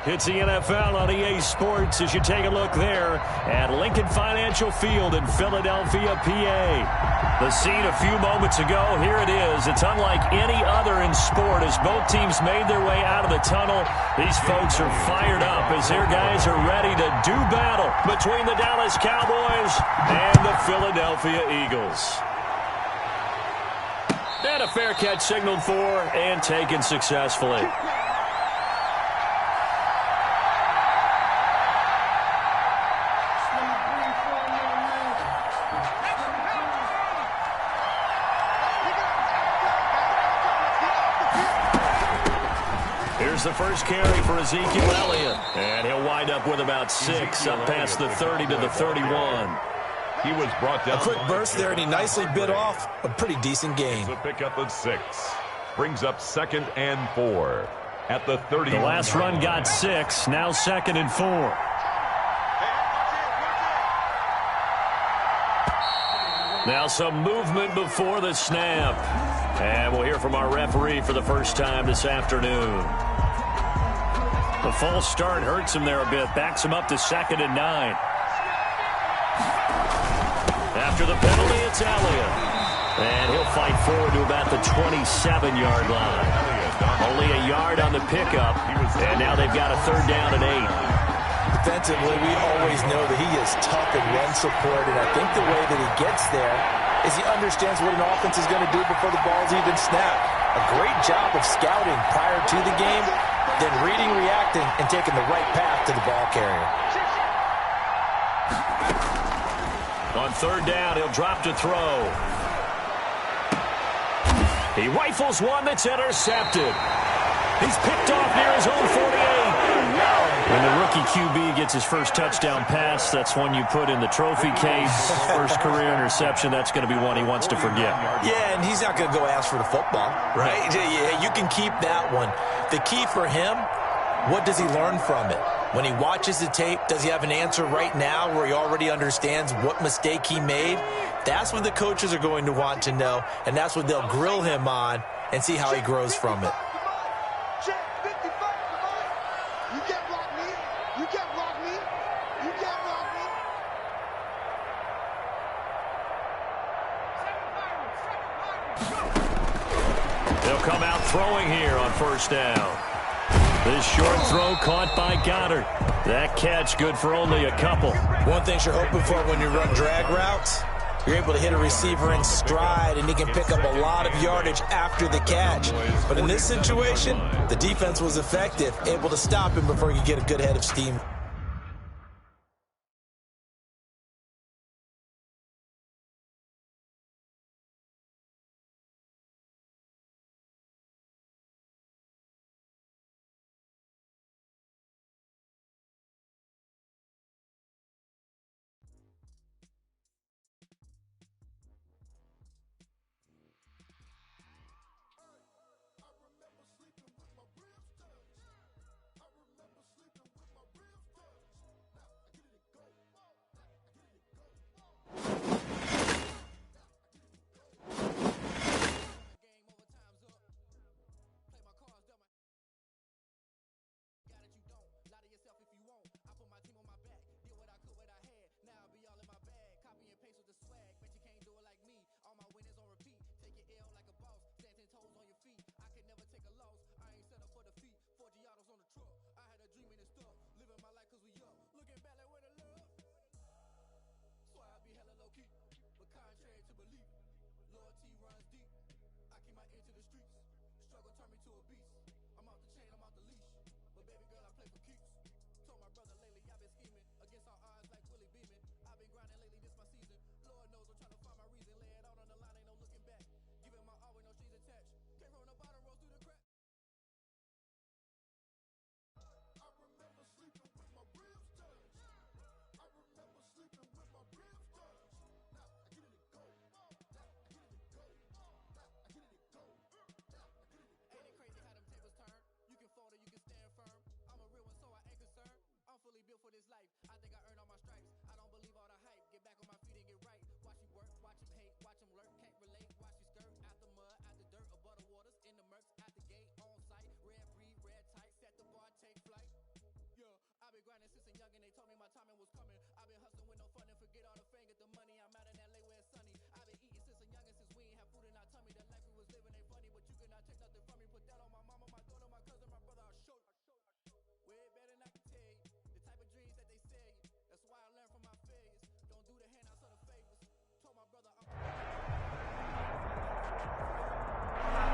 It's the NFL on EA Sports as you take a look there at Lincoln Financial Field in Philadelphia, PA. The scene a few moments ago, here it is. It's unlike any other in sport as both teams made their way out of the tunnel. These folks are fired up as their guys are ready to do battle between the Dallas Cowboys and the Philadelphia Eagles. And a fair catch signaled for and taken successfully. Here's the first carry for Ezekiel Elliott. And he'll wind up with about 6, up past the 30 to the 31. He was brought down. A quick burst there, and he nicely bit off a pretty decent gain. The pickup of 6. Brings up 2nd and 4 at the 30. The last run got 6, now 2nd and 4. Now some movement before the snap. And we'll hear from our referee for the first time this afternoon. The false start hurts him there a bit. Backs him up to 2nd and 9. After the penalty, it's Elliott. And he'll fight forward to about the 27-yard line. Only a yard on the pickup. And now they've got a 3rd down and 8. Defensively, we always know that he is tough and run support. And I think the way that he gets there is he understands what an offense is going to do before the ball's even snapped. A great job of scouting prior to the game, then reading, reacting, and taking the right path to the ball carrier. On 3rd down, he'll drop to throw. He rifles one that's intercepted. He's picked off near his own 48. When the rookie QB gets his first touchdown pass, that's one you put in the trophy case. First career interception, that's going to be one he wants to forget. Yeah, and he's not going to go ask for the football, right? Yeah, you can keep that one. The key for him, what does he learn from it? When he watches the tape, does he have an answer right now where he already understands what mistake he made? That's what the coaches are going to want to know, and that's what they'll grill him on and see how he grows from it. They'll come out throwing here on 1st down. This short throw caught by Goddard. That catch good for only a couple. One thing you're hoping for when you run drag routes, you're able to hit a receiver in stride, and he can pick up a lot of yardage after the catch. But in this situation, the defense was effective, able to stop him before he could get a good head of steam.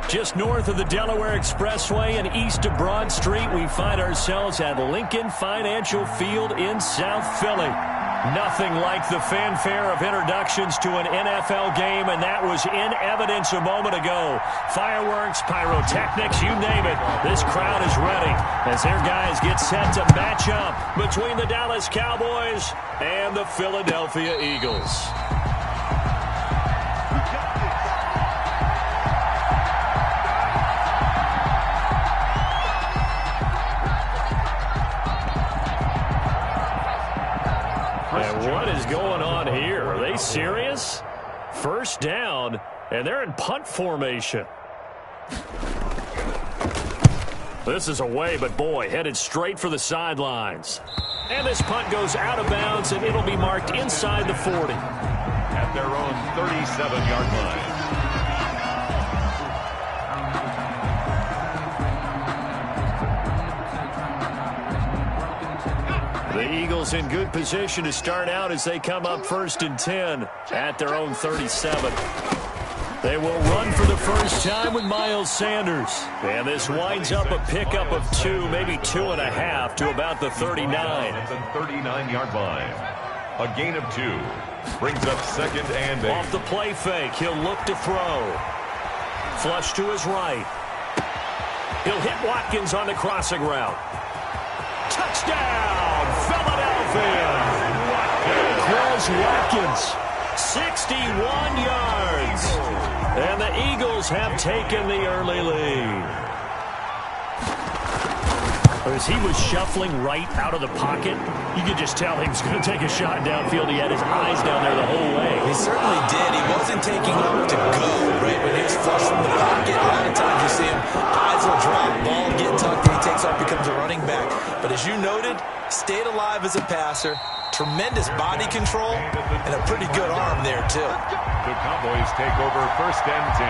Just north of the Delaware Expressway and east of Broad Street, we find ourselves at Lincoln Financial Field in South Philly. Nothing like the fanfare of introductions to an NFL game, and that was in evidence a moment ago. Fireworks, pyrotechnics, you name it. This crowd is ready as their guys get set to match up between the Dallas Cowboys and the Philadelphia Eagles. And what is going on here? Are they serious? First down, and they're in punt formation. This is away, but boy, headed straight for the sidelines. And this punt goes out of bounds, and it'll be marked inside the 40. At their own 37-yard line. The Eagles in good position to start out as they come up 1st and 10 at their own 37. They will run for the first time with Miles Sanders. And this winds up a pickup of 2, maybe 2.5 to about the 39. At the 39-yard line. A gain of 2. Brings up 2nd and 8. Off the play fake, he'll look to throw. Flush to his right. He'll hit Watkins on the crossing route. Touchdown, Philadelphia! Chris Watkins, 61 yards. And the Eagles have taken the early lead. As he was shuffling right out of the pocket, you could just tell he was going to take a shot downfield. He had his eyes down there the whole way. He certainly did. He wasn't taking up to go, right? When he was flush from the pocket, a lot of times you see him, eyes will drop, ball will get tucked, and he takes off, becomes a running back. But as you noted, stayed alive as a passer, tremendous body control, and a pretty good arm there, too. The Cowboys take over 1st and 10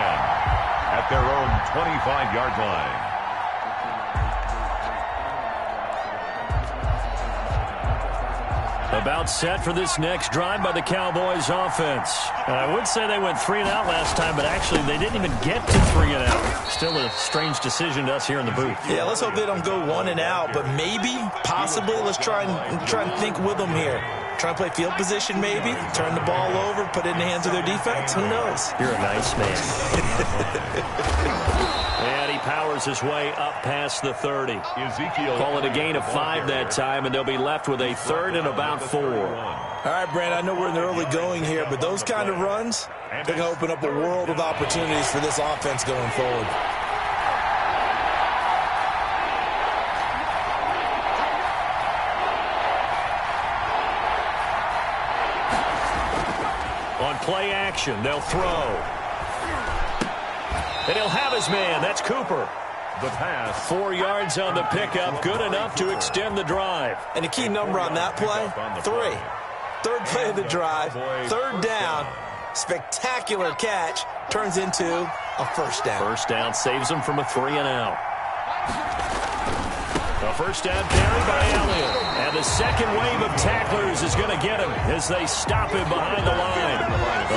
at their own 25-yard line. About set for this next drive by the Cowboys offense. I would say they went 3 and out last time, but actually they didn't even get to 3 and out. Still a strange decision to us here in the booth. Yeah, let's hope they don't go 1 and out, but maybe, possibly, let's try and think with them here. Try and play field position maybe, turn the ball over, put it in the hands of their defense. Who knows? You're a nice man. And he powers his way up past the 30. Ezekiel. Call it a gain of 5 that time, and they'll be left with a 3rd and about 4. All right, Brand, I know we're in the early going here, but those kind of runs, they're going to open up a world of opportunities for this offense going forward. On play action, they'll throw. And he'll have his man. That's Cooper. The pass. 4 yards on the pickup. Good enough to extend the drive. And the key number on that play, 3. 3rd play of the drive, 3rd down. Spectacular catch. Turns into a 1st down. 1st down saves him from a 3 and out. A 1st down carry by Elliott. And the second wave of tacklers is going to get him as they stop him behind the line.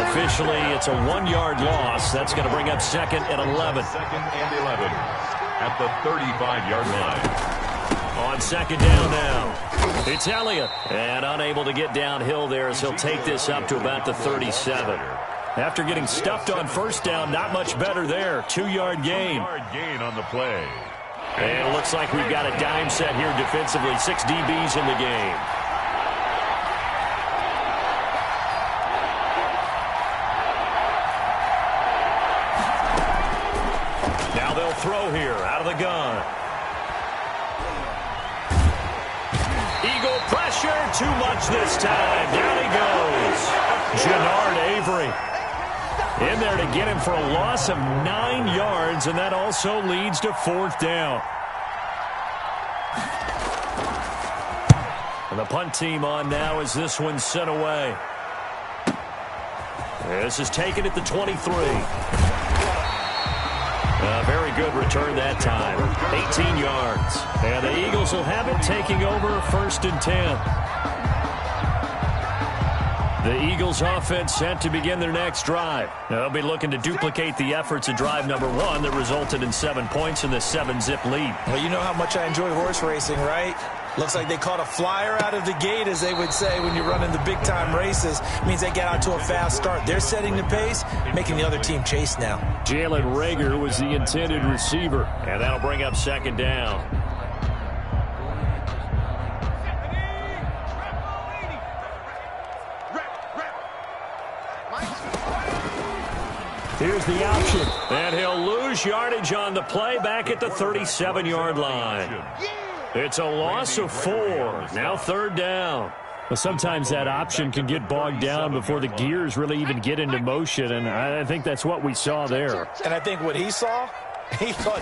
Officially, it's a 1-yard loss. That's going to bring up 2nd and 11. 2nd and 11 at the 35-yard line. On 2nd down now, it's Elliott. And unable to get downhill there as he'll take this up to about the 37. After getting stuffed on 1st down, not much better there. 2-yard gain. 2-yard gain on the play. And it looks like we've got a dime set here defensively. 6 DBs in the game. Now they'll throw here out of the gun. Eagle pressure, too much this time. Down he goes. Jannard Avery in there to get him for a loss of 9 yards, and that also leads to 4th down. And the punt team on now as this one's sent away. This is taken at the 23. A very good return that time. 18 yards. And the Eagles will have it taking over 1st and 10. The Eagles offense set to begin their next drive. They'll be looking to duplicate the efforts of drive number 1 that resulted in 7 points in the 7-zip lead. Well, you know how much I enjoy horse racing, right? Looks like they caught a flyer out of the gate, as they would say when you're running the big-time races. It means they get out to a fast start. They're setting the pace, making the other team chase now. Jalen Reagor was the intended receiver, and that'll bring up second down. Here's the option. And he'll lose yardage on the play back at the 37-yard line. It's a loss of 4. Now third down. Well, sometimes that option can get bogged down before the gears really even get into motion, and I think that's what we saw there. And I think what he saw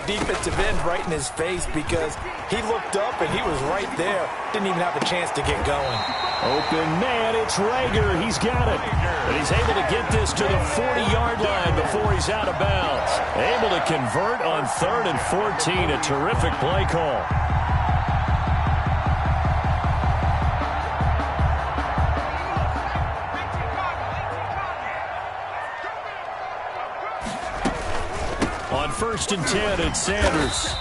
defensive end right in his face, because he looked up and he was right there. Didn't even have a chance to get going. Open man, it's Reagor. He's got it. And he's able to get this to the 40-yard line before he's out of bounds. Able to convert on 3rd and 14. A terrific play call. On 1st and 10, it's Sanders.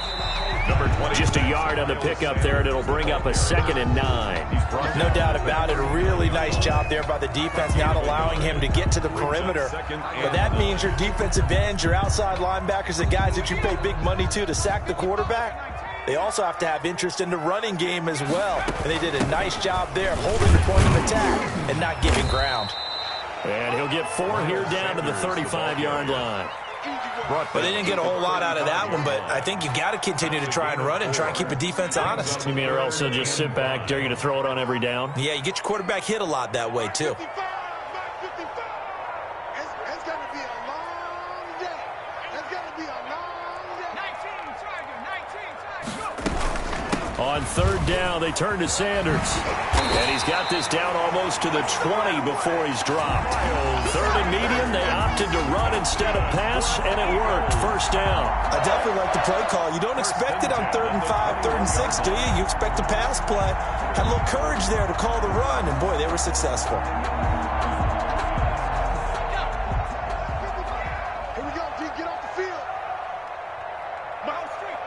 Number 20. Just a yard on the pickup there, and it'll bring up a 2nd and 9. No doubt about it. A really nice job there by the defense, not allowing him to get to the perimeter. But that means your defensive ends, your outside linebackers, the guys that you pay big money to sack the quarterback, they also have to have interest in the running game as well. And they did a nice job there of holding the point of attack and not giving ground. And he'll get 4 here down to the 35-yard line. But they didn't get a whole lot out of that one, but I think you got to continue to try and run and try and keep the defense honest. You mean, or else they'll just sit back, dare you to throw it on every down? Yeah, you get your quarterback hit a lot that way, too. It's going to be a long day. It's going to be a long day. On 3rd down, they turn to Sanders. And he's got this down almost to the 20 before he's dropped. 3rd and medium, they opted to run instead of pass, and it worked. 1st down. I definitely like the play call. You don't expect it on 3rd and 5, 3rd and 6, do you? You expect a pass play. Had a little courage there to call the run, and boy, they were successful. Here we go, G. Get off the field. Miles Street.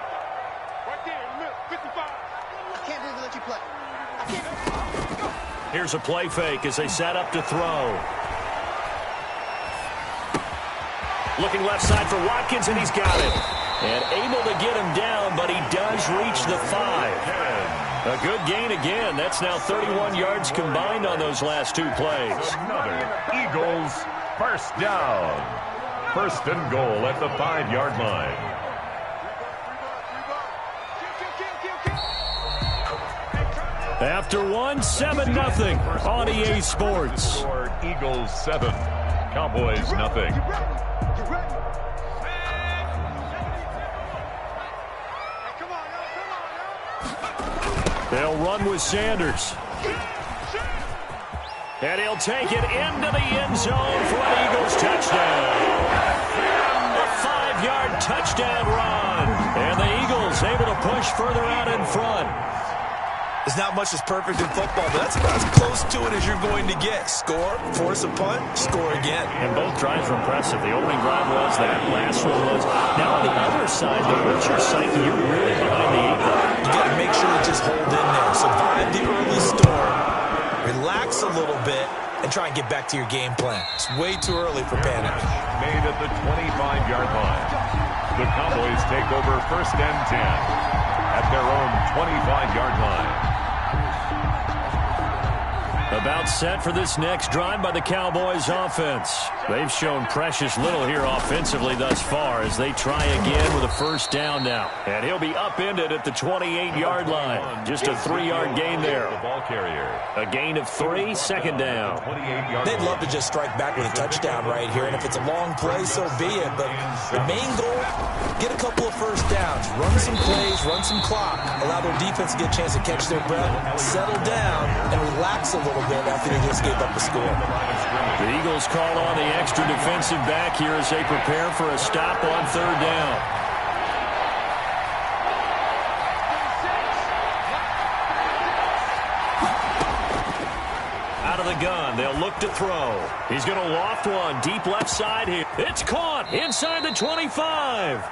Right there in the middle. 55. I can't really let you play. I can't. Here's a play fake as they set up to throw. Looking left side for Watkins, and he's got it. And able to get him down, but he does reach the 5. A good gain again. That's now 31 yards combined on those last 2 plays. Another Eagles first down. 1st and goal at the 5-yard line. After 1, 7-0 on EA Sports. Eagles 7, Cowboys nothing. They'll run with Sanders. And he'll take it into the end zone for an Eagles touchdown. A 5-yard touchdown run. And the Eagles able to push further out in front. There's not much that's perfect in football, but that's about as close to it as you're going to get. Score, force a punt, score again. And both drives were impressive. The opening drive was, that last one was. Now on the other side, though, what's your psyche? You're really behind the 8 ball. You got to make sure to just hold in there. Survive the early storm, relax a little bit, and try and get back to your game plan. It's way too early for panic. Made at the 25-yard line. The Cowboys take over 1st and 10 at their own 25-yard line. About set for this next drive by the Cowboys offense. They've shown precious little here offensively thus far as they try again with a 1st down now. And he'll be upended at the 28-yard line. Just a 3-yard gain there. The ball carrier. A gain of 3, 2nd down. They'd love to just strike back with a touchdown right here, and if it's a long play, so be it. But the main goal, get a couple of 1st downs, run some plays, run some clock, allow their defense to get a chance to catch their breath, settle down, and relax a little bit after they just gave up the score. The Eagles call on the extra defensive back here as they prepare for a stop on 3rd down. Out of the the gun. They'll look to throw. He's going to loft one deep left side here. It's caught inside the 25.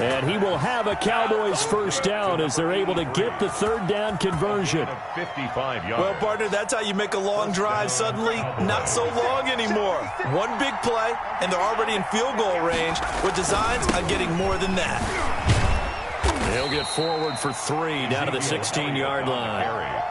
And he will have a Cowboys first down as they're able to get the third down conversion. 55 yards. Well, partner, that's how you make a long drive suddenly not so long anymore. One big play, and they're already in field goal range with designs on getting more than that. He'll get forward for 3 down to the 16-yard line.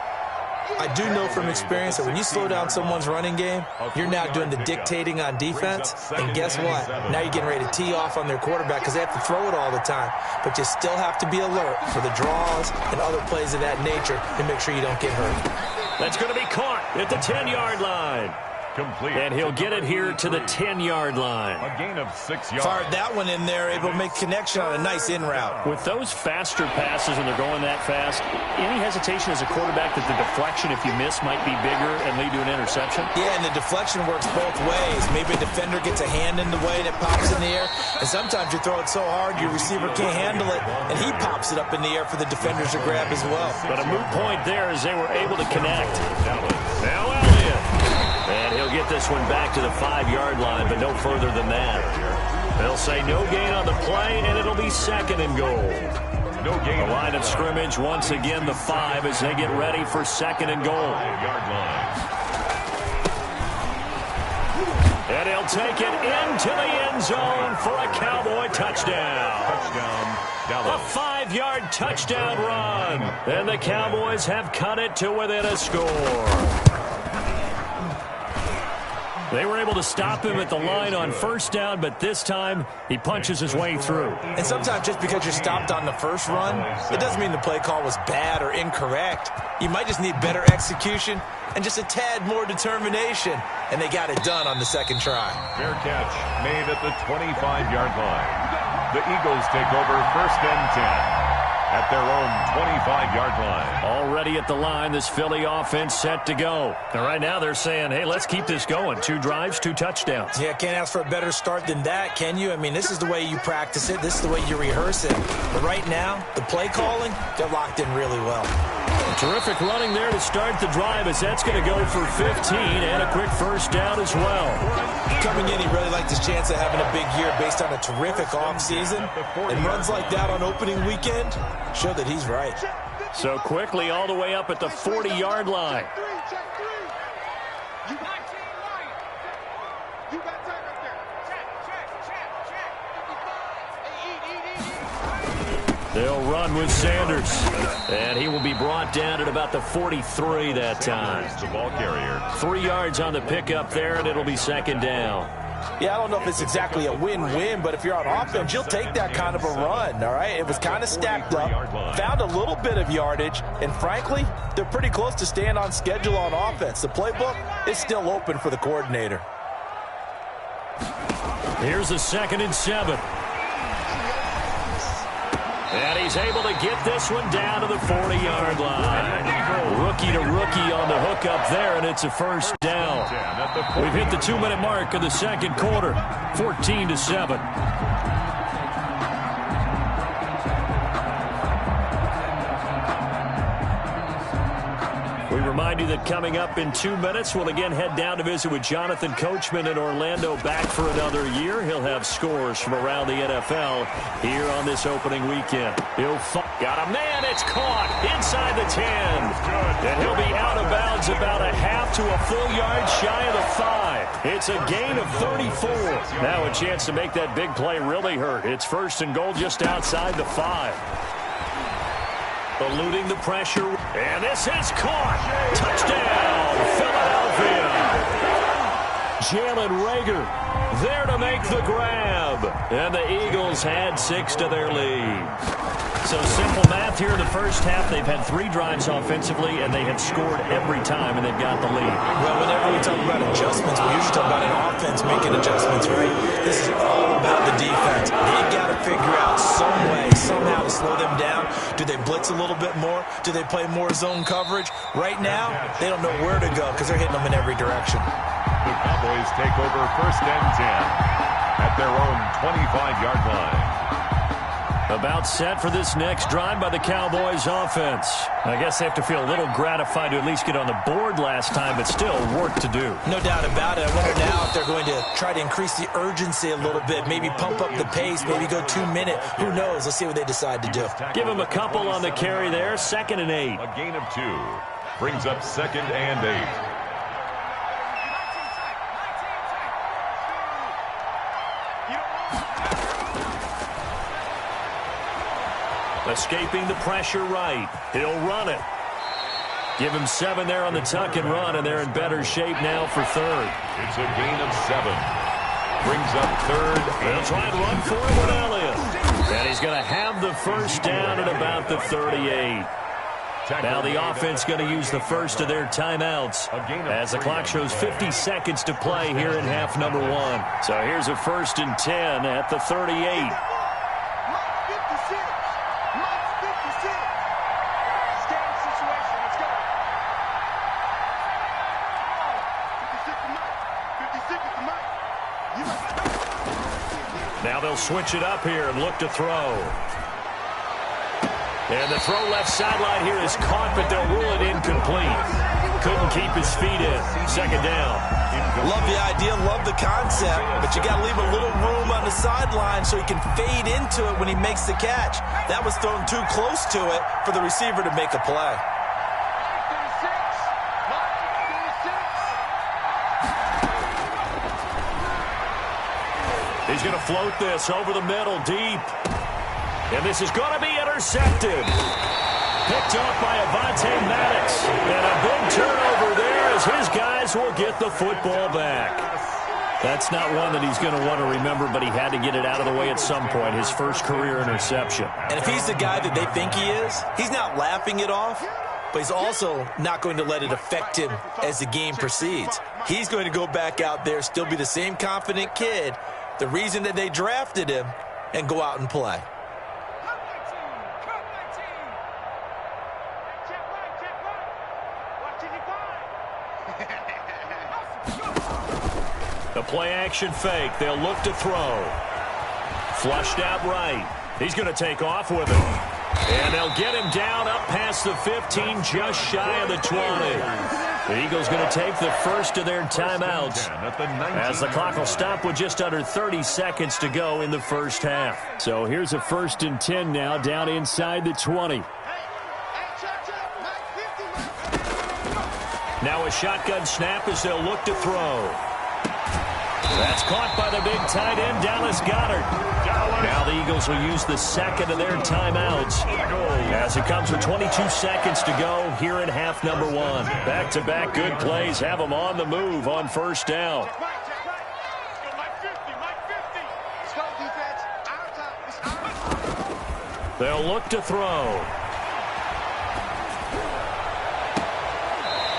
I do know from experience that when you slow down someone's running game, you're now doing the dictating on defense. And guess what? Now you're getting ready to tee off on their quarterback because they have to throw it all the time. But you still have to be alert for the draws and other plays of that nature to make sure you don't get hurt. That's going to be caught at the 10-yard line. Complete. And he'll get it here to the 10-yard line. A gain of 6 yards. Fired that one in there, able to make connection on a nice in route. With those faster passes and they're going that fast, any hesitation as a quarterback that the deflection, if you miss, might be bigger and lead to an interception? Yeah, and the deflection works both ways. Maybe a defender gets a hand in the way and it pops in the air. And sometimes you throw it so hard your receiver can't handle it, and he pops it up in the air for the defenders to grab as well. But a moot point there as they were able to connect. Now Elliott. And he'll get this one back to the 5-yard line, but no further than that. They'll say no gain on the play, and it'll be second and goal. No gain. The line of scrimmage, once again, the 5 as they get ready for second and goal. 5-yard line. And he'll take it into the end zone for a Cowboy touchdown. Touchdown, Dallas. A 5-yard touchdown run. And the Cowboys have cut it to within a score. They were able to stop him at the line on first down, but this time he punches his way through. And sometimes just because you're stopped on the first run, it doesn't mean the play call was bad or incorrect. You might just need better execution and just a tad more determination, and they got it done on the second try. Fair catch made at the 25-yard line. The Eagles take over first and 10. At their own 25-yard line. Already at the line, this Philly offense set to go. And right now they're saying, hey, let's keep this going. 2 drives, 2 touchdowns. Yeah, can't ask for a better start than that, can you? I mean, this is the way you practice it. This is the way you rehearse it. But right now, the play calling, they're locked in really well. Terrific running there to start the drive as that's going to go for 15 and a quick first down as well. Coming in, he really liked his chance of having a big year based on a terrific offseason. And runs like that on opening weekend show that he's right. So quickly all the way up at the 40-yard line. They'll run with Sanders. And he will be brought down at about the 43 that time. The ball carrier. 3 yards on the pickup there, and it'll be second down. Yeah, I don't know if it's exactly a win-win, but if you're on offense, you'll take that kind of a run, all right? It was kind of stacked up, found a little bit of yardage, and frankly, they're pretty close to staying on schedule on offense. The playbook is still open for the coordinator. Here's a 2nd and 7. And he's able to get this one down to the 40-yard line. Rookie to rookie on the hook up there, and it's a first down. We've hit the 2-minute mark of the second quarter, 14-7. We remind you that coming up in 2 minutes, we'll again head down to visit with Jonathan Coachman in Orlando, back for another year. He'll have scores from around the NFL here on this opening weekend. Got a man, it's caught inside the 10. And he'll be out of bounds about a half to a full yard shy of the 5. It's a gain of 34. Now a chance to make that big play really hurt. It's first and goal just outside the 5. Eluding the pressure, and this is caught. Touchdown, Philadelphia. Jalen Reagor there to make the grab, and the Eagles had 6 to their lead. So simple math here in the first half. They've had 3 drives offensively, and they have scored every time, and they've got the lead. Well, whenever we talk about adjustments, we usually talk about an offense making adjustments, right? This is all about the defense. They've got to figure out some way, somehow to slow them down. Do they blitz a little bit more? Do they play more zone coverage? Right now, they don't know where to go because they're hitting them in every direction. The Cowboys take over first and 10 at their own 25-yard line. About set for this next drive by the Cowboys offense. I guess they have to feel a little gratified to at least get on the board last time, but still work to do. No doubt about it. I wonder now if they're going to try to increase the urgency a little bit, maybe pump up the pace, maybe go 2 minutes. Who knows? Let's see what they decide to do. Give them a couple on the carry there, 2nd and 8. A gain of 2 brings up 2nd and 8. Escaping the pressure right. He'll run it. Give him 7 there on the tuck and run, and they're in better shape now for 3rd. It's a gain of 7. Brings up 3rd. They'll try and run for it with Elliott. And he's going to have the first down at about the 38. Now the offense going to use the first of their timeouts as the clock shows 50 seconds to play here in half number 1. So here's a 1st and 10 at the 38. Now they'll switch it up here and look to throw. And the throw left sideline here is caught, but they'll rule it incomplete. Couldn't keep his feet in. 2nd down. Love the idea, love the concept, but you got to leave a little room on the sideline so he can fade into it when he makes the catch. That was thrown too close to it for the receiver to make a play. He's going to float this over the middle deep. And this is going to be intercepted. Picked off by Avonte Maddox. And a big turnover there as his guys will get the football back. That's not one that he's going to want to remember, but he had to get it out of the way at some point, his first career interception. And if he's the guy that they think he is, he's not laughing it off, but he's also not going to let it affect him as the game proceeds. He's going to go back out there, still be the same confident kid, the reason that they drafted him, and go out and play. The play-action fake. They'll look to throw. Flushed out right. He's going to take off with it. And they'll get him down up past the 15, just shy of the 20. The Eagles going to take the first of their timeouts as the clock will stop with just under 30 seconds to go in the first half. So here's a 1st and 10 now down inside the 20. Now a shotgun snap as they'll look to throw. That's caught by the big tight end, Dallas Goedert. Now the Eagles will use the 2nd of their timeouts as it comes with 22 seconds to go here in half number 1. Back-to-back good plays have them on the move on 1st down. They'll look to throw.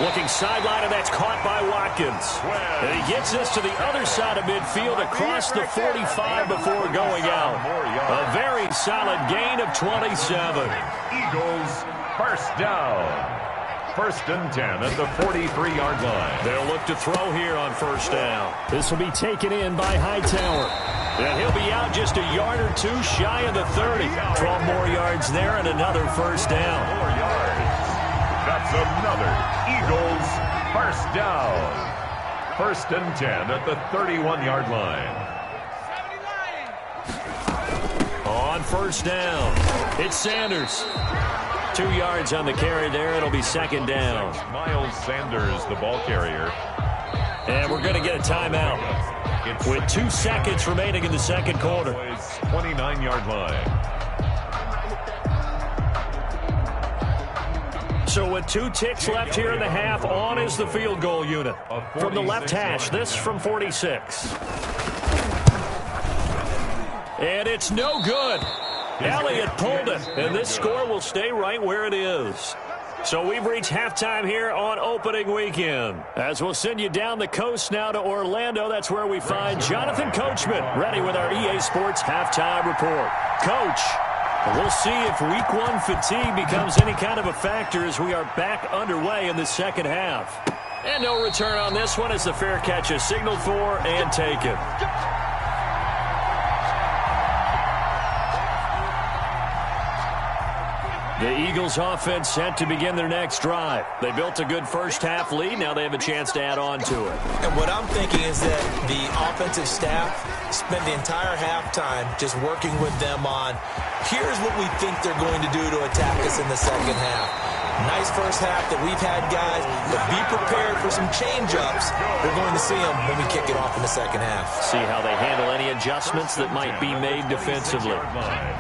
Looking sideline, and that's caught by Watkins. And he gets this to the other side of midfield across the 45 before going out. A very solid gain of 27. Eagles first down. 1st and 10 at the 43-yard line. They'll look to throw here on 1st down. This will be taken in by Hightower. And he'll be out just a yard or 2 shy of the 30. 12 more yards there and another 1st down. 4 yards. That's another Eagles first down. 1st and 10 at the 31-yard line. On 1st down, it's Sanders. 2 yards on the carry there. It'll be 2nd down. Miles Sanders, the ball carrier. And we're going to get a timeout with 2 seconds remaining in the 2nd quarter. 29-yard line. So with 2 ticks left here in the half, on is the field goal unit. From the left hash, this from 46. And it's no good. Elliott pulled it, and this score will stay right where it is. So we've reached halftime here on opening weekend. As we'll send you down the coast now to Orlando, that's where we find Jonathan Coachman, ready with our EA Sports halftime report. Coach, we'll see if week 1 fatigue becomes any kind of a factor as we are back underway in the 2nd half. And no return on this one as the fair catch is signaled for and taken. The Eagles offense set to begin their next drive. They built a good first-half lead. Now they have a chance to add on to it. And what I'm thinking is that the offensive staff spent the entire halftime just working with them on, here's what we think they're going to do to attack us in the second half. Nice first half that we've had, guys, but be prepared for some change-ups. We're going to see them when we kick it off in the second half. See how they handle any adjustments that might be made defensively.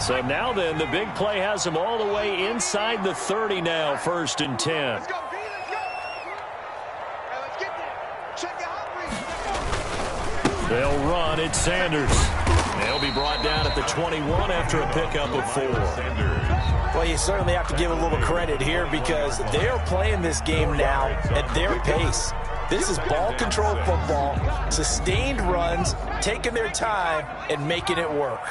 So now then, the big play has them all the way inside the 30 now, 1st and 10. Let's go, B, let's go. Hey, let's get there. Check it out, They'll run. It's Sanders. They'll be brought down at the 21 after a pickup of 4. Well, you certainly have to give a little credit here because they're playing this game now at their pace. This is ball control football, sustained runs, taking their time, and making it work.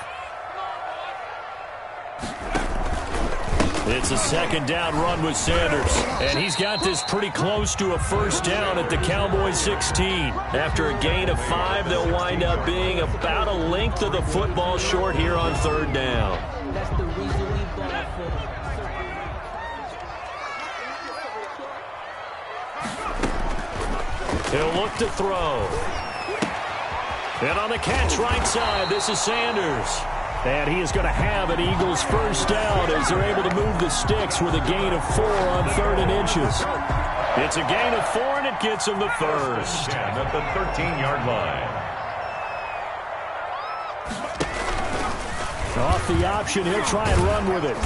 It's a 2nd down run with Sanders, and he's got this pretty close to a 1st down at the Cowboys 16. After a gain of 5, they'll wind up being about a length of the football short here on 3rd down. That's the reason we bought for. He'll look to throw. And on the catch right side, this is Sanders. And he is going to have an Eagles 1st down as they're able to move the sticks with a gain of 4 on 3rd and inches. It's a gain of 4, and it gets him the 1st. At the 13-yard line. Off the option, he'll try and run with it.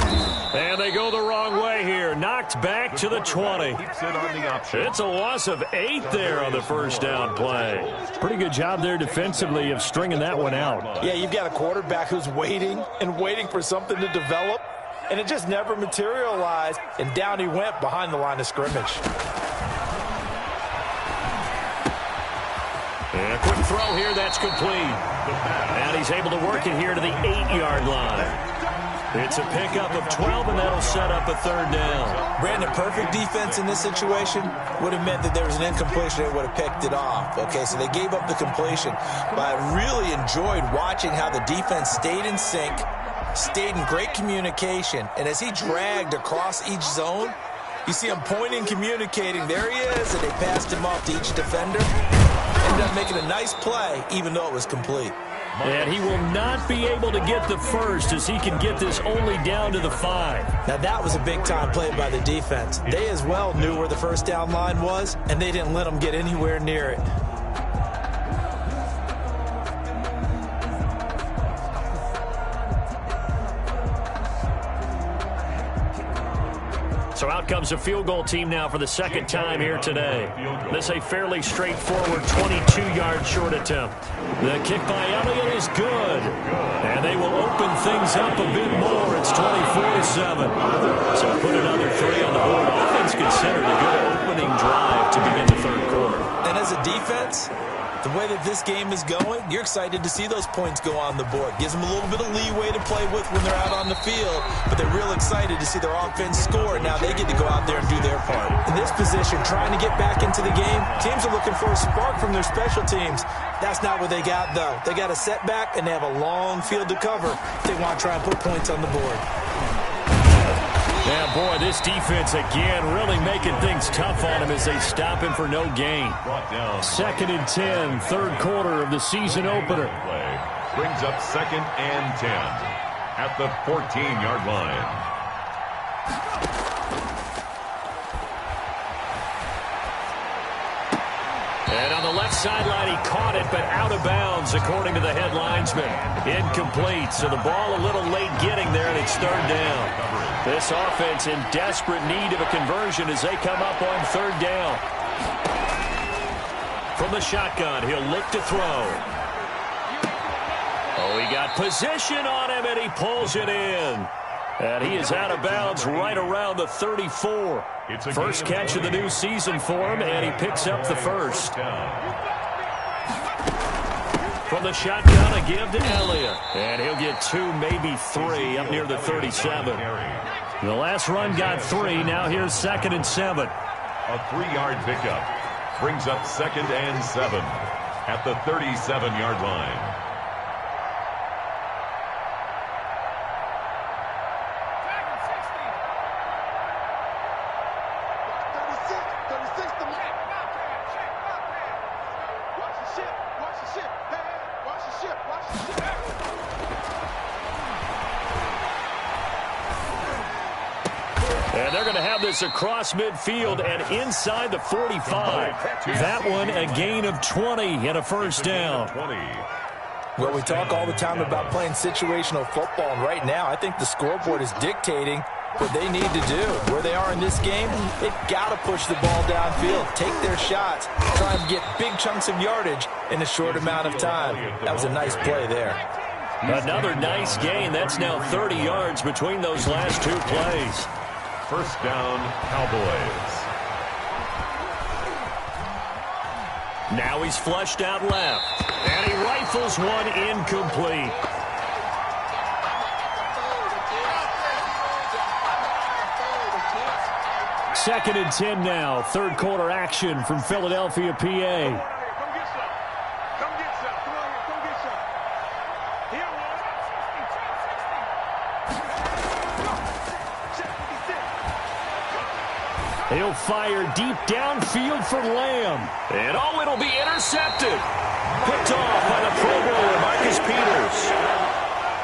And they go the wrong way here. Knocked back to the 20. Keeps it on the option. It's a loss of 8 there on the 1st down play. Pretty good job there defensively of stringing that one out. Yeah, you've got a quarterback who's waiting and waiting for something to develop, and it just never materialized, and down he went behind the line of scrimmage. And a quick throw here, that's complete. And he's able to work it here to the 8-yard line. It's a pickup of 12, and that'll set up a 3rd down. Brandon, perfect defense in this situation would have meant that there was an incompletion. It would have picked it off. Okay, so they gave up the completion. But I really enjoyed watching how the defense stayed in sync, stayed in great communication. And as he dragged across each zone, you see him pointing, communicating. There he is, and they passed him off to each defender. Ended up making a nice play, even though it was complete. And he will not be able to get the 1st as he can get this only down to the 5. Now, that was a big-time play by the defense. They as well knew where the 1st down line was, and they didn't let them get anywhere near it. So out comes a field goal team now for the 2nd time here today. This a fairly straightforward 22-yard short attempt. The kick by Elliott is good. And they will open things up a bit more. It's 24-7. So put another 3 on the board. Offense considered a good opening drive to begin the 3rd quarter. And as a defense, the way that this game is going, you're excited to see those points go on the board. Gives them a little bit of leeway to play with when they're out on the field, but they're real excited to see their offense score. Now they get to go out there and do their part. In this position, trying to get back into the game, teams are looking for a spark from their special teams. That's not what they got, though. They got a setback, and they have a long field to cover if they want to try and put points on the board. Yeah, boy, this defense again really making things tough on him as they stop him for no gain. 2nd and 10, 3rd quarter of the season opener. Brings up 2nd and 10 at the 14-yard line. And on the left sideline, he caught it, but out of bounds, according to the head linesman. Incomplete, so the ball a little late getting there, and it's 3rd down. This offense in desperate need of a conversion as they come up on 3rd down. From the shotgun, he'll look to throw. Oh, he got position on him, and he pulls it in. And he is out of bounds right around the 34. First catch of the new season for him, and he picks up the 1st. From the shotgun, a give to Elliott. And he'll get 2, maybe 3 up near the 37. The last run got 3. Now here's 2nd and 7. A 3-yard pickup. Brings up 2nd and 7 at the 37-yard line. this across midfield and inside the 45. That one a gain of 20 and a first down. Well, we talk all the time about playing situational football, and right now I think the scoreboard is dictating what they need to do. Where they are in this game, they've got to push the ball downfield, take their shots, try and get big chunks of yardage in a short amount of time. That was a nice play there. Another nice gain. That's now 30 yards between those last two plays. First down, Cowboys. Now he's flushed out left, and he rifles one incomplete. Second and 10 now. Third quarter action from Philadelphia, PA. Come get some. Come get some. Come on here. Come get some. Here, one. He'll fire deep downfield for Lamb. And oh, it'll be intercepted. Picked off by the Pro Bowler, Marcus Peters.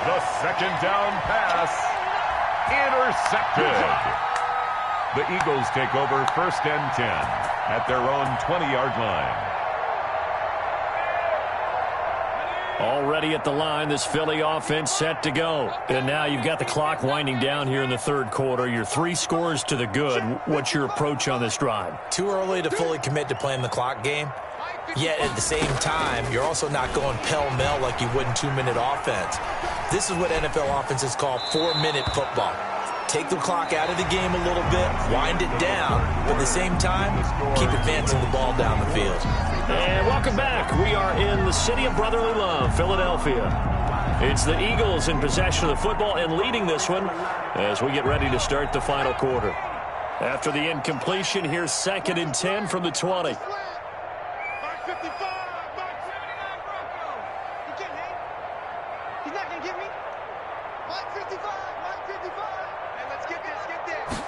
The second down pass. Intercepted. The Eagles take over first and 10 at their own 20-yard line. Already at the line, this Philly offense set to go. And now you've got the clock winding down here in the third quarter. You're 3 scores to the good. What's your approach on this drive? Too early to fully commit to playing the clock game. Yet at the same time, you're also not going pell-mell like you would in 2-minute offense. This is what NFL offenses call 4-minute football. Take the clock out of the game a little bit, wind it down, but at the same time, keep advancing the ball down the field. And welcome back. We are in the city of brotherly love, Philadelphia. It's the Eagles in possession of the football and leading this one as we get ready to start the final quarter. After the incompletion, here's second and 10 from the 20. Mark 55. Mark 79 Broncos. You kidding me? He's not going to get me? Mark 55. Mark 55. Hey, let's get this. Get this.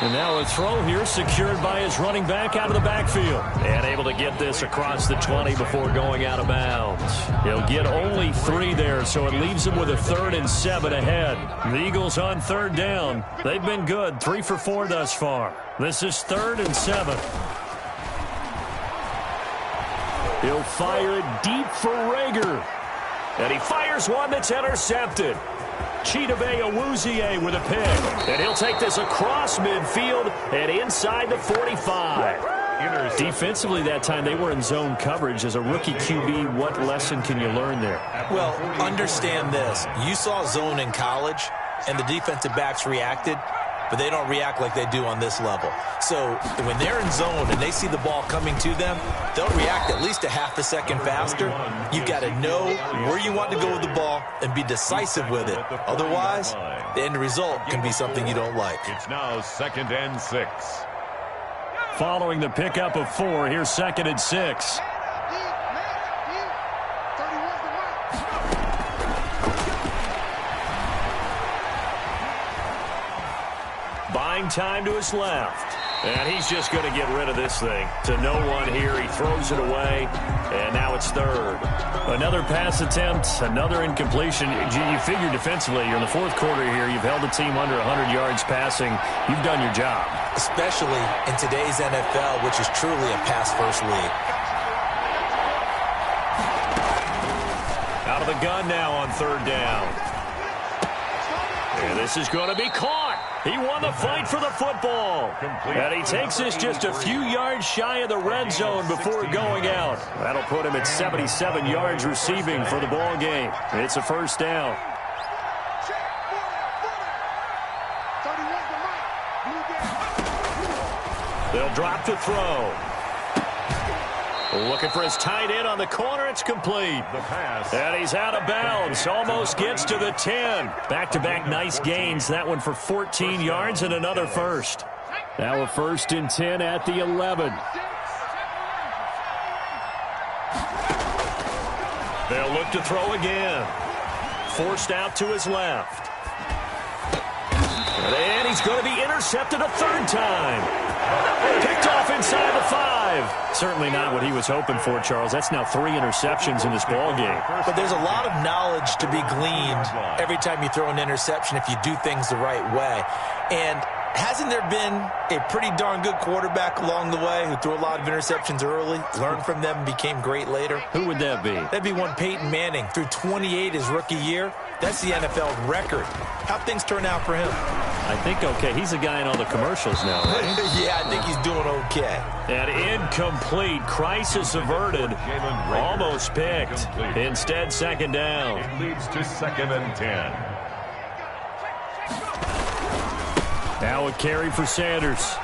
And now a throw here secured by his running back out of the backfield. And able to get this across the 20 before going out of bounds. He'll get only 3 there, so it leaves him with a 3rd and 7 ahead. The Eagles on third down. They've been good, 3 for 4 thus far. This is 3rd and 7. He'll fire it deep for Rager. And he fires one that's intercepted. Chidobe Awuzie with a pick. And he'll take this across midfield and inside the 45. Defensively that time, they were in zone coverage. As a rookie QB, what lesson can you learn there? Well, understand this. You saw zone in college, and the defensive backs reacted, but they don't react like they do on this level. So when they're in zone and they see the ball coming to them, they'll react at least a half a second faster. You've got to know where you want to go with the ball and be decisive with it. Otherwise, the end result can be something you don't like. It's now 2nd and 6. Following the pickup of 4, here's 2nd and 6. Buying time to his left. And he's just going to get rid of this thing. To no one here. He throws it away. And now it's 3rd. Another pass attempt. Another incompletion. You figure defensively, you're in the 4th quarter here. You've held the team under 100 yards passing. You've done your job. Especially in today's NFL, which is truly a pass-first league. Out of the gun now on 3rd down. And this is going to be caught. He won the fight for the football. And he takes this just a few yards shy of the red zone before going out. That'll put him at 77 yards receiving for the ball game. It's a first down. They'll drop the throw. Looking for his tight end on the corner. It's complete. The pass. And he's out of bounds. Almost gets to the 10. Back-to-back nice gains. That one for 14 yards and another first. Now a 1st and 10 at the 11. They'll look to throw again. Forced out to his left. And he's going to be intercepted a 3rd time. Picked off inside the 5. 5. Certainly not what he was hoping for, Charles. That's now 3 interceptions in this ball game. But there's a lot of knowledge to be gleaned every time you throw an interception if you do things the right way. And hasn't there been a pretty darn good quarterback along the way who threw a lot of interceptions early, learned from them, and became great later? Who would that be? That'd be one Peyton Manning. Threw 28 his rookie year. That's the NFL record. How'd things turn out for him? I think okay. He's a guy in all the commercials now, right? Yeah, I think he's doing okay. And incomplete. Crisis averted. Almost picked. Instead, second down. It leads to 2nd and 10. Now a carry for Sanders.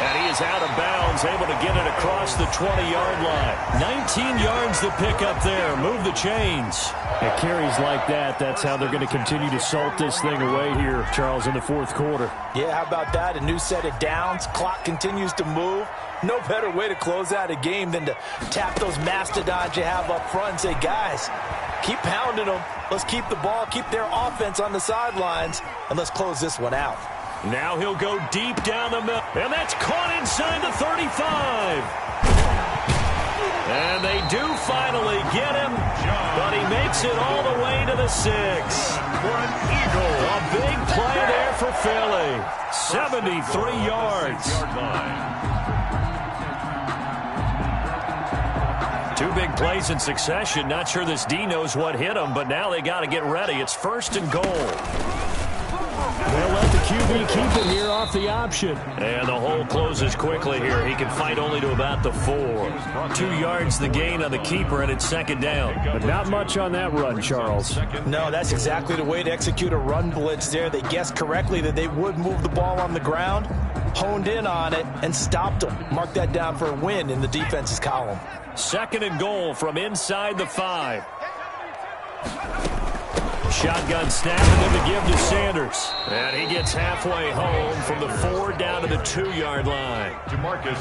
And he is out of bounds, able to get it across the 20-yard line. 19 yards to pick up there. Move the chains. At carries like that, that's how they're going to continue to salt this thing away here, Charles, in the fourth quarter. Yeah, how about that? A new set of downs. Clock continues to move. No better way to close out a game than to tap those mastodons you have up front and say, guys, keep pounding them. Let's keep the ball, keep their offense on the sidelines, and let's close this one out. Now he'll go deep down the middle. And that's caught inside the 35. And they do finally get him, but he makes it all the way to the 6. For an Eagle. A big play there for Philly. 73 yards. Two big plays in succession. Not sure this D knows what hit him, but now they got to get ready. It's 1st and goal. They'll let the QB keep it here off the option. And the hole closes quickly here. He can fight only to about the 4. 2 yards the gain on the keeper, and it's second down. But not much on that run, Charles. No, that's exactly the way to execute a run blitz there. They guessed correctly that they would move the ball on the ground, honed in on it, and stopped them. Mark that down for a win in the defense's column. 2nd and goal from inside the 5. Shotgun snap and then to give to Sanders. And he gets halfway home from the 4 down to the 2-yard line.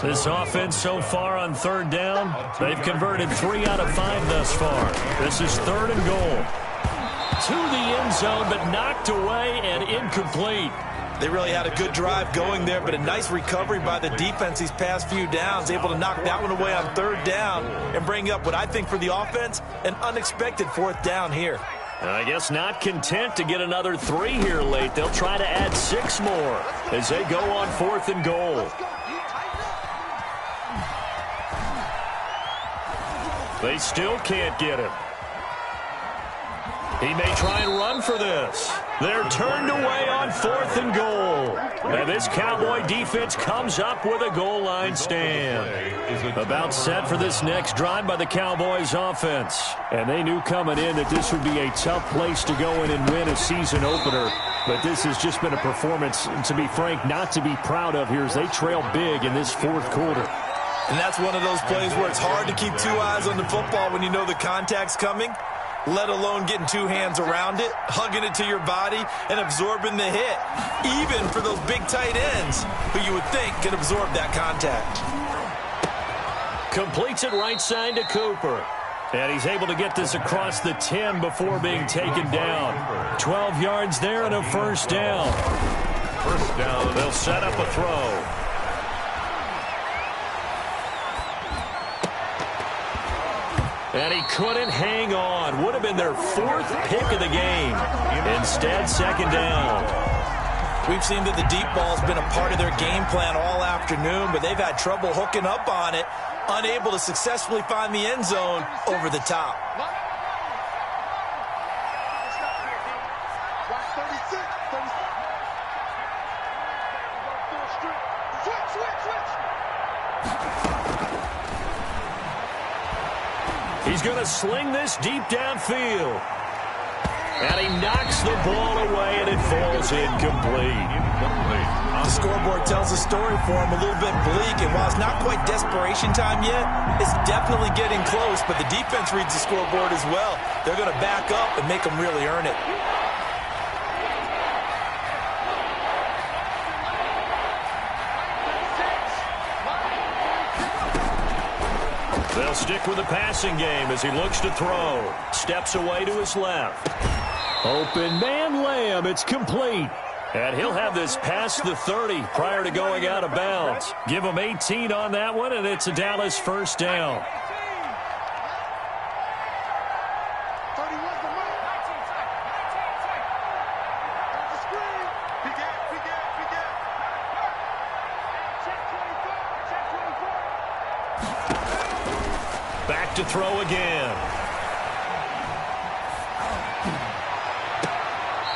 This offense so far on 3rd down, they've converted 3 out of 5 thus far. This is 3rd and goal. To the end zone, but knocked away and incomplete. They really had a good drive going there, but a nice recovery by the defense these past few downs, able to knock that one away on 3rd down and bring up what I think for the offense, an unexpected 4th down here. I guess not content to get another 3 here late. They'll try to add 6 more as they go on 4th and goal. They still can't get him. He may try and run for this. They're turned away on 4th and goal. And this Cowboy defense comes up with a goal line stand. About set for this next drive by the Cowboys offense. And they knew coming in that this would be a tough place to go in and win a season opener. But this has just been a performance, to be frank, not to be proud of here as they trail big in this 4th quarter. And that's one of those plays where it's hard to keep 2 eyes on the football when you know the contact's coming, let alone getting 2 hands around it, hugging it to your body, and absorbing the hit, even for those big tight ends who you would think could absorb that contact. Completes it right side to Cooper. And he's able to get this across the 10 before being taken down. 12 yards there and a 1st down. 1st down. They'll set up a throw. And he couldn't hang on. Would have been their 4th pick of the game. Instead, 2nd down. We've seen that the deep ball's been a part of their game plan all afternoon, but they've had trouble hooking up on it, unable to successfully find the end zone over the top. He's going to sling this deep downfield. And he knocks the ball away, and it falls incomplete. The scoreboard tells a story for him, a little bit bleak, and while it's not quite desperation time yet, it's definitely getting close, but the defense reads the scoreboard as well. They're going to back up and make them really earn it. They'll stick with the passing game as he looks to throw. Steps away to his left. Open man, Lamb. It's complete. And he'll have this past the 30 prior to going out of bounds. Give him 18 on that one, and it's a Dallas first down. Back to throw again.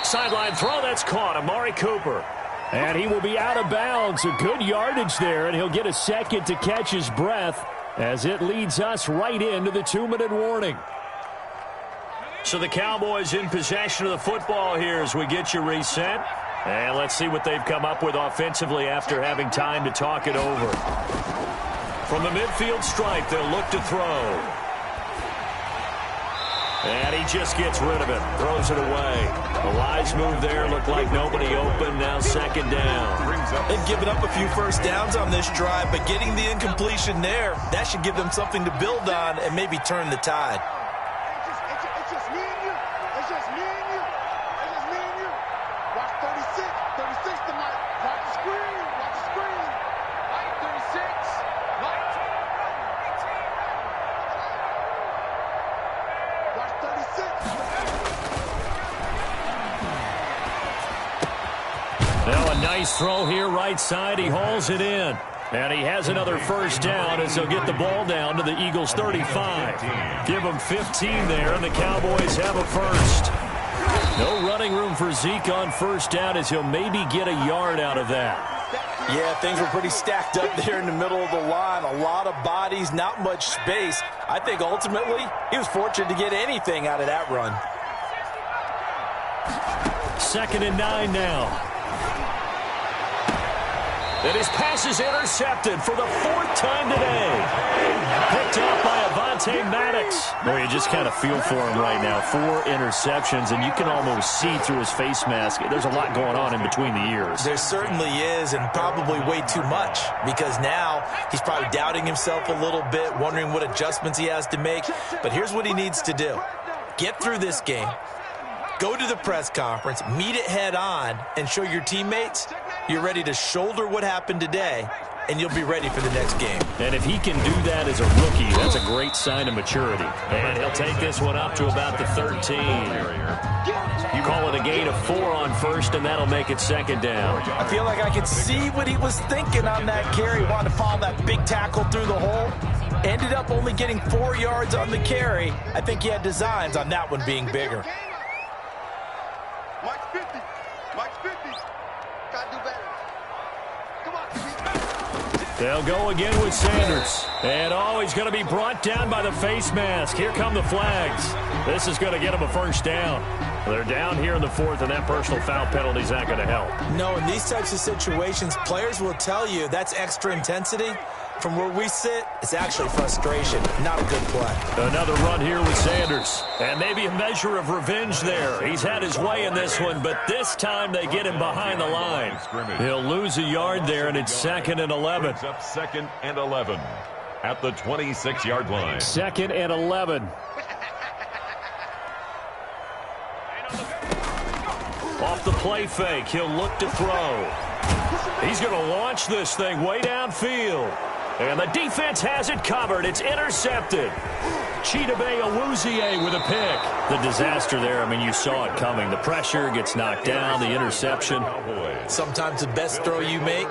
Sideline throw, that's caught. Amari Cooper. And he will be out of bounds. A good yardage there, and he'll get a second to catch his breath as it leads us right into the 2-minute warning. So the Cowboys in possession of the football here as we get you reset. And let's see what they've come up with offensively after having time to talk it over. From the midfield stripe, they'll look to throw. And he just gets rid of it, throws it away. A wise move there, looked like nobody open, now second down. They've given up a few first downs on this drive, but getting the incompletion there, that should give them something to build on and maybe turn the tide. It's just me and you. It's just me and you. It's just me and you. Watch 36. 36 tonight. Watch the screen. Watch the screen. Light 36. Light 18. Watch 36. Now a nice throw here right side. He hauls it in. And he has another first down as he'll get the ball down to the Eagles 35. Give them 15 there, and the Cowboys have a first. No running room for Zeke on first down as he'll maybe get a yard out of that. Yeah, things were pretty stacked up there in the middle of the line. A lot of bodies, not much space. I think ultimately he was fortunate to get anything out of that run. 2nd and 9 now. And his pass is intercepted for the 4th time today. Picked up by Avonte Maddox. Boy, you just kind of feel for him right now. 4 interceptions, and you can almost see through his face mask. There's a lot going on in between the ears. There certainly is, and probably way too much, because now he's probably doubting himself a little bit, wondering what adjustments he has to make. But here's what he needs to do. Get through this game. Go to the press conference, meet it head on, and show your teammates you're ready to shoulder what happened today, and you'll be ready for the next game. And if he can do that as a rookie, that's a great sign of maturity. And he'll take this one up to about the 13. You call it a gain of 4 on first, and that'll make it second down. I feel like I could see what he was thinking on that carry. Wanted to follow that big tackle through the hole. Ended up only getting 4 yards on the carry. I think he had designs on that one being bigger. Mike's 50. Mike's 50. Gotta do better. Come on, They'll go again with Sanders. And he's going to be brought down by the face mask. Here come the flags. This is going to get him a first down. They're down here in the 4th, and that personal foul penalty is not going to help. No, in these types of situations, players will tell you that's extra intensity. From where we sit, it's actually frustration, not a good play. Another run here with Sanders. And maybe a measure of revenge there. He's had his way in this one, but this time they get him behind the line. He'll lose a yard there, and it's 2nd and 11. It's up 2nd and 11 at the 26-yard line. 2nd and 11. Off the play fake, he'll look to throw. He's going to launch this thing way downfield. And the defense has it covered. It's intercepted. Chidobe Awuzie with a pick. The disaster there, I mean, you saw it coming. The pressure gets knocked down, the interception. Sometimes the best throw you make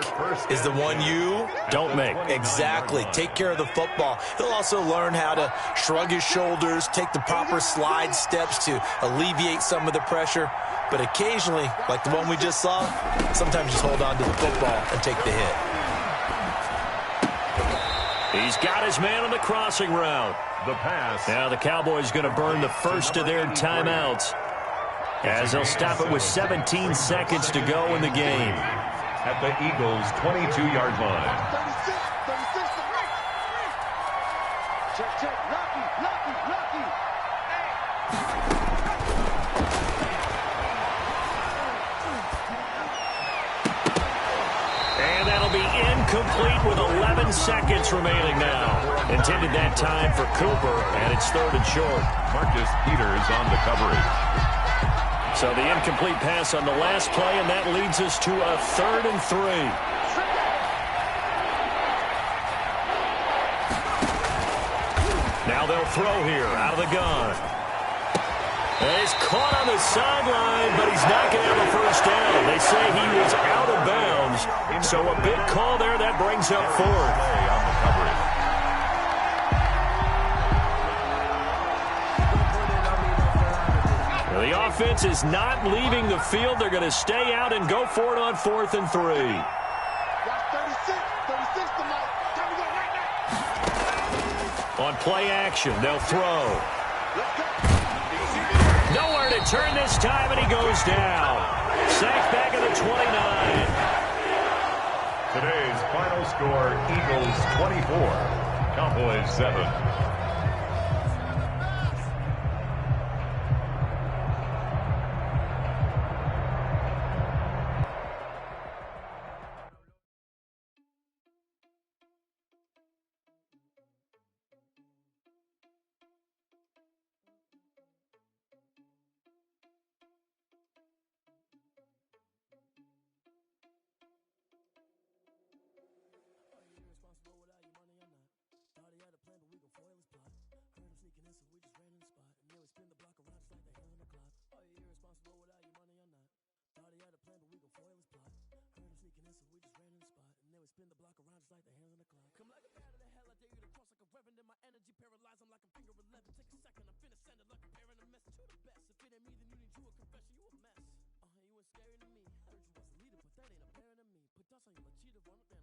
is the one you don't make. Exactly. Take care of the football. He'll also learn how to shrug his shoulders, take the proper slide steps to alleviate some of the pressure. But occasionally, like the one we just saw, sometimes just hold on to the football and take the hit. He's got his man on the crossing route. The pass. Now the Cowboys going to burn the first of their timeouts as they'll stop it with 17 seconds to go in the game. At the Eagles' 22-yard line. 36. 36 to right. Check. Lucky. And that'll be incomplete with 11 seconds remaining now. Intended that time for Cooper, and it's 3rd and short. Marcus Peters on the coverage. So the incomplete pass on the last play, and that leads us to a 3rd and 3. Now they'll throw here out of the gun. And he's caught on the sideline, but he's not going to have a first down. They say he was out of bounds. So a big call there. That brings up 4th. On the coverage. Well, the offense is not leaving the field. They're going to stay out and go for it on 4th and 3. Watch 36 tonight. Time to go right now. On play action, they'll throw. Nowhere to turn this time, and he goes down. Sacked back at the 29. Today's final score, Eagles 24, Cowboys 7. Spin the block around just like the hands on the clock. Come like a bat of the hell, I dare you to cross like a reverend. In my energy paralyzed, I'm like a finger 11. Take a second, I'm finna send it like a parent a message to the best. If it ain't me, then you need you a confession, you a mess. You ain't scary to me. Heard you was a leader, but that ain't apparent to me. Put dust on you like cheetah, run up,